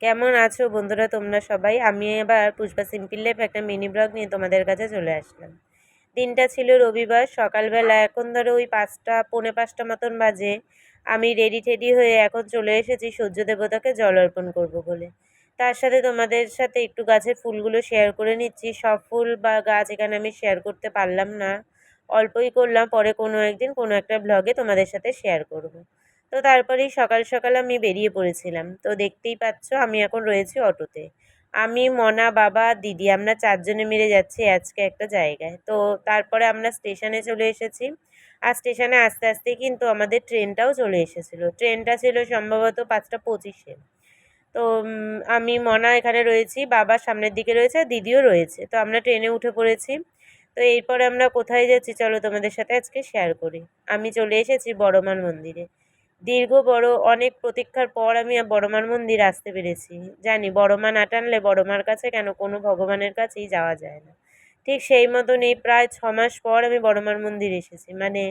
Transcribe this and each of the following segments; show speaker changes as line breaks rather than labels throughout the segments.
কেমন আছো বন্ধুরা তোমরা সবাই? আমি এবার পুষ্পা সিম্পল লাইফ একটা মিনি ব্লগ নিয়ে তোমাদের কাছে চলে আসলাম। দিনটা ছিল রবিবার সকালবেলা, এখন ধরো ওই 5টা পৌনে 5টা মতন বাজে। আমি রেডি টেডি হয়ে এখন চলে এসেছি সূর্য দেবতাকে জল অর্পণ করবো বলে। তার সাথে তোমাদের সাথে একটু গাছের ফুলগুলো শেয়ার করে নিচ্ছি। সব ফুল বা গাছ এখানে আমি শেয়ার করতে পারলাম না, অল্পই করলাম। পরে কোনো একদিন কোনো একটা ব্লগে তোমাদের সাথে শেয়ার করব। তো তারপরেই সকাল সকাল আমি বেরিয়ে পড়েছিলাম। তো দেখতেই পাচ্ছ আমি এখন রয়েছি অটোতে। আমি, মনা, বাবা, দিদি, আমরা 4জনে মিলে যাচ্ছি আজকে একটা জায়গায়। তো তারপরে আমরা স্টেশনে চলে এসেছি। আর স্টেশনে আস্তে আস্তে কিন্তু আমাদের ট্রেনটাও চলে এসেছিলো। ট্রেনটা ছিল সম্ভবত 5টা 25-এ। তো আমি, মনা এখানে রয়েছি, বাবা সামনের দিকে রয়েছে আর দিদিও রয়েছে। তো আমরা ট্রেনে উঠে পড়েছি। তো এরপরে আমরা কোথায় যাচ্ছি চলো তোমাদের সাথে আজকে শেয়ার করি। আমি চলে এসেছি বড়মার মন্দিরে। অনেক প্রতীক্ষার পর আমি বড়মার মন্দির আসতে পেরেছি। জানি বড়মা না টানলে বড়মার কাছে কেন কোনো ভগবানের কাছেই যাওয়া যায় না। ঠিক সেই মতন এই প্রায় 6 মাস পর আমি বড়মার মন্দির এসেছি। মানে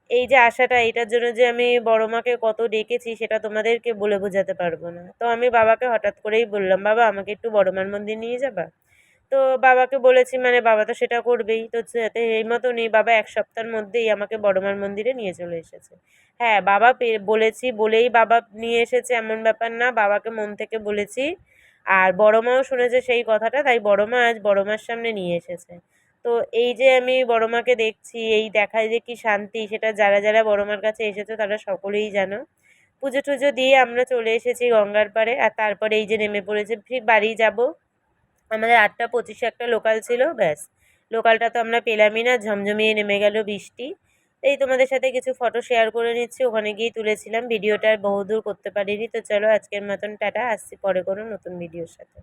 এই যে আশাটা, এটার জন্য যে আমি বড়মাকে কত ডেকেছি সেটা তোমাদেরকে বলে বোঝাতে পারবো না। তো আমি বাবাকে হঠাৎ করেই বললাম, বাবা আমাকে একটু বড়মার মন্দির নিয়ে যাবা? তো বাবাকে বলেছি, মানে বাবা তো সেটা করবেই। তো এই মতনই বাবা 1 সপ্তাহের মধ্যেই আমাকে বড়মার মন্দিরে নিয়ে চলে এসেছে। হ্যাঁ, বাবা বলেছি বলেই বাবা নিয়ে এসেছে এমন ব্যাপার না, বাবাকে মন থেকে বলেছি। আর বড়মাও শুনেছে সেই কথাটা, তাই বড়মা আজ বড়মার সামনে নিয়ে এসেছে। তো এই যে আমি বড়মাকে দেখছি, এই দেখায় যে কি শান্তি, সেটা যারা যারা বড়মার কাছে এসেছে তারা সকলেই জানো। পুজো টুজো দিয়ে আমরা চলে এসেছি গঙ্গার পাড়ে। আর তারপরে এই যে নেমে পড়েছে, ঠিক বাড়ি যাব। আমাদের 8টা 25-এ একটা লোকাল ছিল, ব্যাস। লোকালটা তো আমরা পেলামই না, ঝমঝমিয়ে নেমে গেল বৃষ্টি। এই তোমাদের সাথে কিছু ফটো শেয়ার করে নিচ্ছি, ওখানে গিয়েই তুলেছিলাম। ভিডিওটা আর বহুদূর করতে পারিনি। তো চলো আজকের মতন টাটা, আসছি পরে কোনো নতুন ভিডিওর সাথে।